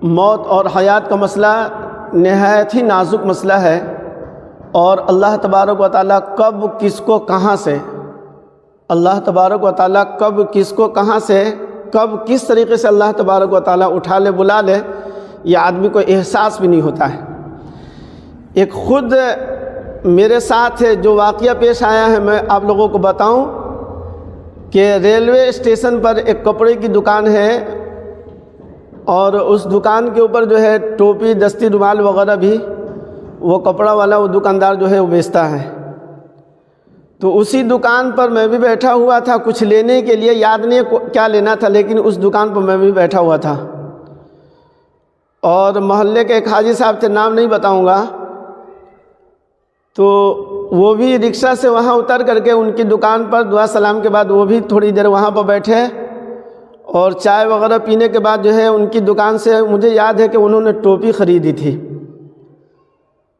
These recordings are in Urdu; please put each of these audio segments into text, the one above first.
موت اور حیات کا مسئلہ نہایت ہی نازک مسئلہ ہے، اور اللہ تبارک و تعالیٰ کب کس کو کہاں سے اللہ تبارک و تعالیٰ کب کس کو کہاں سے کب کس طریقے سے اللہ تبارک و تعالیٰ اٹھا لے بلا لے، یہ آدمی کو احساس بھی نہیں ہوتا ہے۔ ایک خود میرے ساتھ جو واقعہ پیش آیا ہے میں آپ لوگوں کو بتاؤں کہ ریلوے اسٹیشن پر ایک کپڑے کی دکان ہے، اور اس دکان کے اوپر جو ہے ٹوپی دستی رومال وغیرہ بھی وہ کپڑا والا وہ دکاندار جو ہے وہ بیچتا ہے۔ تو اسی دکان پر میں بھی بیٹھا ہوا تھا کچھ لینے کے لیے، یاد نہیں کیا لینا تھا، لیکن اس دکان پر میں بھی بیٹھا ہوا تھا، اور محلے کے ایک حاجی صاحب تھے، نام نہیں بتاؤں گا، تو وہ بھی رکشہ سے وہاں اتر کر کے ان کی دکان پر دعا سلام کے بعد وہ بھی تھوڑی دیر وہاں پر بیٹھے، اور چائے وغیرہ پینے کے بعد جو ہے ان کی دکان سے مجھے یاد ہے کہ انہوں نے ٹوپی خریدی تھی۔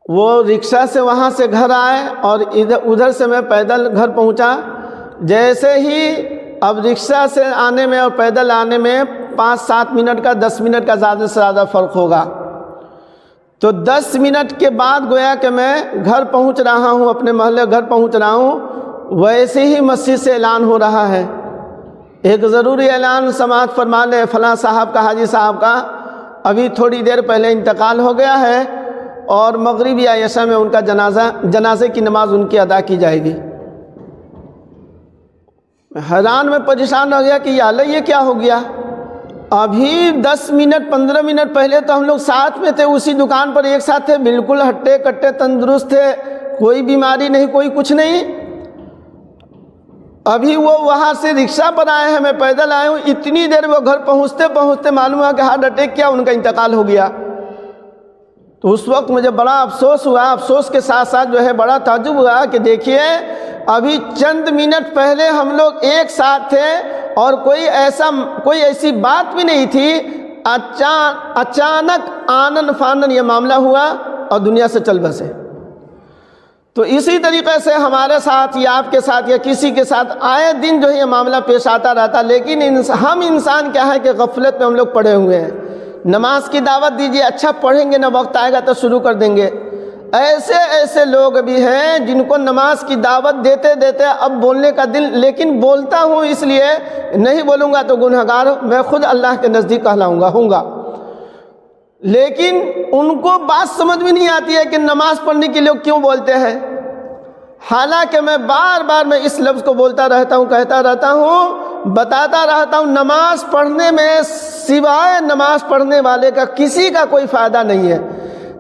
وہ رکشہ سے وہاں سے گھر آئے، اور ادھر سے میں پیدل گھر پہنچا۔ جیسے ہی اب رکشہ سے آنے میں اور پیدل آنے میں 5-7 منٹ کا 10 منٹ کا زیادہ سے زیادہ فرق ہوگا، تو 10 منٹ کے بعد گویا کہ میں گھر پہنچ رہا ہوں، اپنے محلے گھر پہنچ رہا ہوں، ویسے ہی مسجد سے اعلان ہو رہا ہے، ایک ضروری اعلان سماعت فرما لے، فلاں صاحب کا حاجی صاحب کا ابھی تھوڑی دیر پہلے انتقال ہو گیا ہے، اور مغرب یا عشاء میں ان کا جنازے کی نماز ان کی ادا کی جائے گی۔ حیران میں پریشان ہو گیا کہ یا اللہ یہ کیا ہو گیا، ابھی 10 منٹ 15 منٹ پہلے تو ہم لوگ ساتھ میں تھے، اسی دکان پر ایک ساتھ تھے، بالکل ہٹے کٹے تندرست تھے، کوئی بیماری نہیں، کوئی کچھ نہیں، ابھی وہ وہاں سے رکشہ پر آئے ہیں، میں پیدل آیا ہوں، اتنی دیر وہ گھر پہنچتے پہنچتے معلوم ہوا کہ ہارٹ اٹیک کیا ان کا انتقال ہو گیا۔ تو اس وقت مجھے بڑا افسوس ہوا، افسوس کے ساتھ ساتھ جو ہے بڑا تعجب ہوا کہ دیکھیے ابھی چند منٹ پہلے ہم لوگ ایک ساتھ تھے، اور کوئی ایسی بات بھی نہیں تھی، اچانک آنن فانن یہ معاملہ ہوا اور دنیا سے چل بسے۔ تو اسی طریقے سے ہمارے ساتھ یا آپ کے ساتھ یا کسی کے ساتھ آئے دن جو ہے یہ معاملہ پیش آتا رہتا، لیکن ہم انسان کیا ہے کہ غفلت میں ہم لوگ پڑے ہوئے ہیں۔ نماز کی دعوت دیجیے، اچھا پڑھیں گے نہ، وقت آئے گا تو شروع کر دیں گے۔ ایسے لوگ بھی ہیں جن کو نماز کی دعوت دیتے دیتے اب بولنے کا دل، لیکن بولتا ہوں اس لیے نہیں بولوں گا تو گنہگار میں خود اللہ کے نزدیک ہوں گا، لیکن ان کو بات سمجھ میں نہیں آتی ہے کہ نماز پڑھنے کے لیے کیوں بولتے ہیں۔ حالانکہ میں بار بار میں اس لفظ کو بولتا رہتا ہوں، کہتا رہتا ہوں، بتاتا رہتا ہوں، نماز پڑھنے میں سوائے نماز پڑھنے والے کا کسی کا کوئی فائدہ نہیں ہے،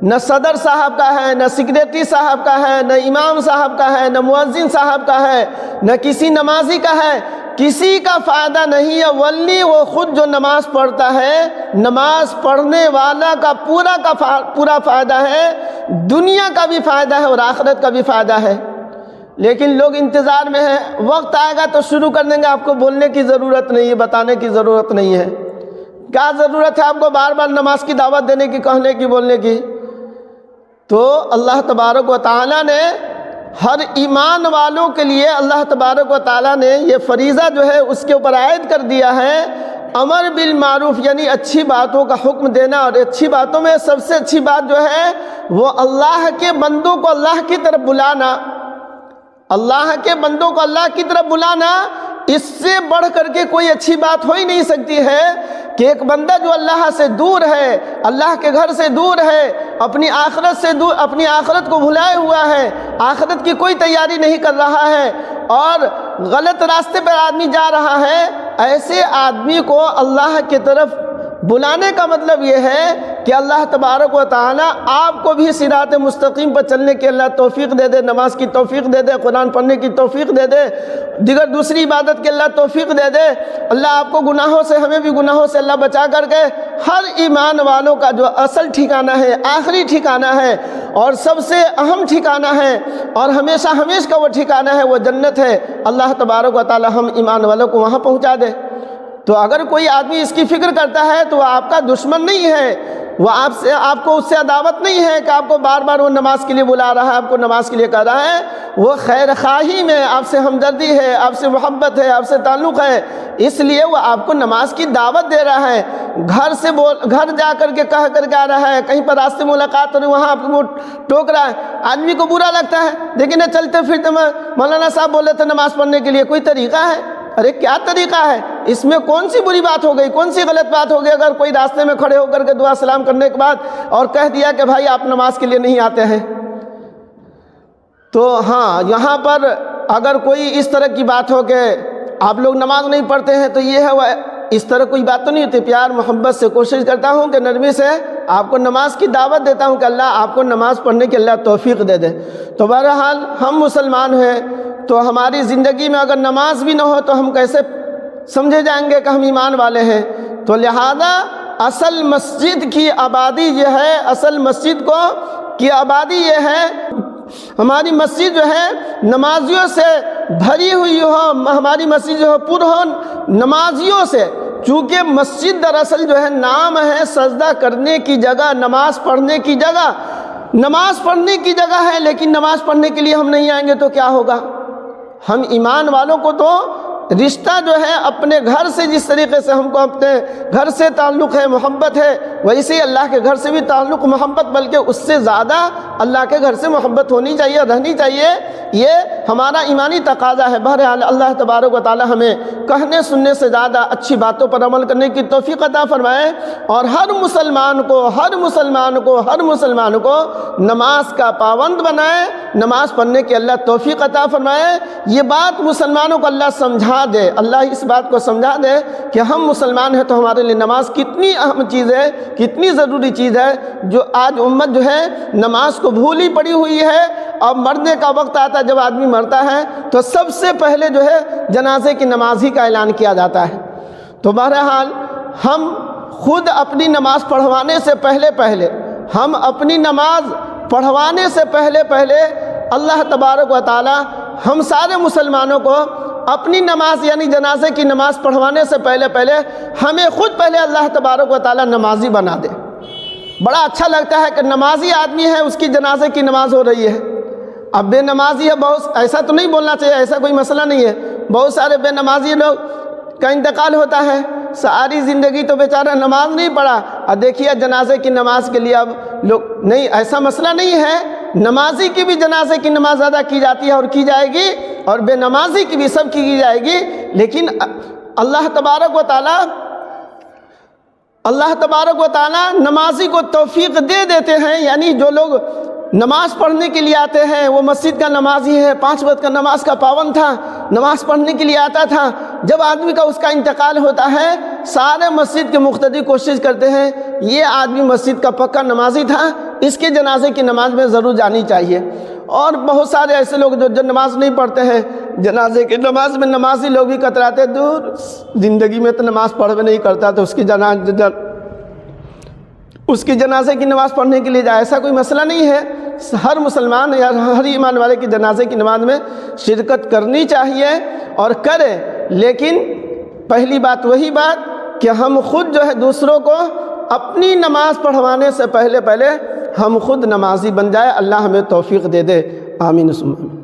نہ صدر صاحب کا ہے، نہ سیکریٹری صاحب کا ہے، نہ امام صاحب کا ہے، نہ مؤذن صاحب کا ہے، نہ کسی نمازی کا ہے، کسی کا فائدہ نہیں ہے، ولی وہ خود جو نماز پڑھتا ہے، نماز پڑھنے والا کا پورا فائدہ ہے، دنیا کا بھی فائدہ ہے اور آخرت کا بھی فائدہ ہے۔ لیکن لوگ انتظار میں ہیں، وقت آئے گا تو شروع کر دیں گے، آپ کو بولنے کی ضرورت نہیں ہے، بتانے کی ضرورت نہیں ہے، کیا ضرورت ہے آپ کو بار بار نماز کی دعوت دینے کی، کہنے کی، بولنے کی۔ تو اللہ تبارک و تعالیٰ نے ہر ایمان والوں کے لیے اللہ تبارک و تعالیٰ نے یہ فریضہ جو ہے اس کے اوپر عائد کر دیا ہے، امر بالمعروف یعنی اچھی باتوں کا حکم دینا، اور اچھی باتوں میں سب سے اچھی بات جو ہے وہ اللہ کے بندوں کو اللہ کی طرف بلانا، اللہ کے بندوں کو اللہ کی طرف بلانا، اس سے بڑھ کر کے کوئی اچھی بات ہو ہی نہیں سکتی ہے کہ ایک بندہ جو اللہ سے دور ہے، اللہ کے گھر سے دور ہے، اپنی آخرت سے دور، اپنی آخرت کو بھلائے ہوا ہے، آخرت کی کوئی تیاری نہیں کر رہا ہے، اور غلط راستے پر آدمی جا رہا ہے، ایسے آدمی کو اللہ کی طرف بلانے کا مطلب یہ ہے کہ اللہ تبارک و تعالیٰ آپ کو بھی صراط مستقیم پر چلنے کی اللہ توفیق دے دے، نماز کی توفیق دے دے، قرآن پڑھنے کی توفیق دے دے، دیگر دوسری عبادت کی اللہ توفیق دے دے۔ اللہ آپ کو گناہوں سے، ہمیں بھی گناہوں سے اللہ بچا کر کے ہر ایمان والوں کا جو اصل ٹھکانہ ہے، آخری ٹھکانہ ہے، اور سب سے اہم ٹھکانہ ہے، اور ہمیشہ کا وہ ٹھکانہ ہے، وہ جنت ہے، اللہ تبارک و تعالیٰ ہم ایمان والوں کو وہاں پہنچا دے۔ تو اگر کوئی آدمی اس کی فکر کرتا ہے تو وہ آپ کا دشمن نہیں ہے، وہ آپ کو اس سے عداوت نہیں ہے کہ آپ کو بار بار وہ نماز کے لیے بلا رہا ہے، آپ کو نماز کے لیے کہہ رہا ہے، وہ خیر خواہی میں آپ سے ہمدردی ہے، آپ سے محبت ہے، آپ سے تعلق ہے، اس لیے وہ آپ کو نماز کی دعوت دے رہا ہے۔ گھر جا کر کے کہہ کر کے آ رہا ہے، کہیں پر راستے ملاقات ہو رہی وہاں آپ کو ٹوک رہا ہے، آدمی کو برا لگتا ہے، لیکن چلتے پھرتے مولانا صاحب بولے تھے نماز پڑھنے کے لیے، کوئی طریقہ ہے؟ ارے کیا طریقہ ہے؟ اس میں کون سی بری بات ہو گئی، کون سی غلط بات ہو گئی اگر کوئی راستے میں کھڑے ہو کر کے دعا سلام کرنے کے بعد اور کہہ دیا کہ بھائی آپ نماز کے لیے نہیں آتے ہیں؟ تو ہاں، یہاں پر اگر کوئی اس طرح کی بات ہو کہ آپ لوگ نماز نہیں پڑھتے ہیں تو یہ ہے، وہ اس طرح کوئی بات تو نہیں ہوتی۔ پیار محبت سے کوشش کرتا ہوں کہ نرمی سے آپ کو نماز کی دعوت دیتا ہوں کہ اللہ آپ کو نماز پڑھنے کی اللہ توفیق دے دے۔ تو بہرحال ہم مسلمان ہیں، تو ہماری زندگی میں اگر نماز بھی نہ ہو تو ہم کیسے سمجھے جائیں گے کہ ہم ایمان والے ہیں؟ تو لہذا اصل مسجد کی آبادی یہ ہے، اصل مسجد کی آبادی یہ ہے، ہماری مسجد جو ہے نمازیوں سے بھری ہوئی ہو، ہماری مسجد جو ہے پر ہو نمازیوں سے، چونکہ مسجد دراصل جو ہے نام ہے سجدہ کرنے کی جگہ، نماز پڑھنے کی جگہ، نماز پڑھنے کی جگہ ہے، لیکن نماز پڑھنے کے لیے ہم نہیں آئیں گے تو کیا ہوگا؟ ہم ایمان والوں کو تو رشتہ جو ہے اپنے گھر سے، جس طریقے سے ہم کو اپنے گھر سے تعلق ہے، محبت ہے، ویسے ہی اللہ کے گھر سے بھی تعلق محبت، بلکہ اس سے زیادہ اللہ کے گھر سے محبت ہونی چاہیے، رہنی چاہیے، یہ ہمارا ایمانی تقاضا ہے۔ بہرحال اللہ تبارک و تعالی ہمیں کہنے سننے سے زیادہ اچھی باتوں پر عمل کرنے کی توفیق عطا فرمائے، اور ہر مسلمان کو نماز کا پابند بنائے، نماز پڑھنے کی اللہ توفیق عطا فرمائے۔ یہ بات مسلمانوں کو اللہ سمجھا دے، اللہ اس بات کو سمجھا دے کہ ہم مسلمان ہیں تو ہمارے لیے نماز کتنی اہم چیز ہے، کتنی ضروری چیز ہے، جو آج امت جو ہے نماز کو بھولی پڑی ہوئی ہے۔ اب مرنے کا وقت آتا ہے، جب آدمی مرتا ہے تو سب سے پہلے جو ہے جنازے کی نماز ہی کا اعلان کیا جاتا ہے۔ تو بہرحال ہم خود اپنی نماز پڑھوانے سے پہلے اللہ تبارک و تعالی ہم سارے مسلمانوں کو اپنی نماز یعنی جنازے کی نماز پڑھوانے سے پہلے ہمیں خود پہلے اللہ تبارک و تعالی نمازی بنا دے۔ بڑا اچھا لگتا ہے کہ نمازی آدمی ہے، اس کی جنازے کی نماز ہو رہی ہے، اب بے نمازی ہے، بہت ایسا تو نہیں بولنا چاہیے، ایسا کوئی مسئلہ نہیں ہے، بہت سارے بے نمازی لوگ کا انتقال ہوتا ہے، ساری زندگی تو بیچارہ نماز نہیں پڑھا، اور دیکھیے جنازے کی نماز کے لیے اب لوگ نہیں، ایسا مسئلہ نہیں ہے، نمازی کی بھی جنازے کی نماز ادا کی جاتی ہے اور کی جائے گی، اور بے نمازی کی بھی سب کی جائے گی، لیکن اللہ تبارک و تعالی نمازی کو توفیق دے دیتے ہیں، یعنی جو لوگ نماز پڑھنے کے لیے آتے ہیں، وہ مسجد کا نمازی ہے، 5 وقت کا نماز کا پابند تھا، نماز پڑھنے کے لیے آتا تھا، جب آدمی کا اس کا انتقال ہوتا ہے سارے مسجد کے مقتدی کوشش کرتے ہیں یہ آدمی مسجد کا پکا نمازی تھا، اس کے جنازے کی نماز میں ضرور جانی چاہیے۔ اور بہت سارے ایسے لوگ جو نماز نہیں پڑھتے ہیں، جنازے کی نماز میں نمازی لوگ بھی کتراتے، دور زندگی میں تو نماز پڑھوے نہیں کرتا تو اس کی جنازے کی نماز پڑھنے کے لیے جائے، ایسا کوئی مسئلہ نہیں ہے، ہر مسلمان یا ہر ایمان والے کی جنازے کی نماز میں شرکت کرنی چاہیے اور کرے، لیکن پہلی بات وہی بات کہ ہم خود جو ہے دوسروں کو اپنی نماز پڑھوانے سے پہلے ہم خود نمازی بن جائے، اللہ ہمیں توفیق دے دے، آمین ثم آمین۔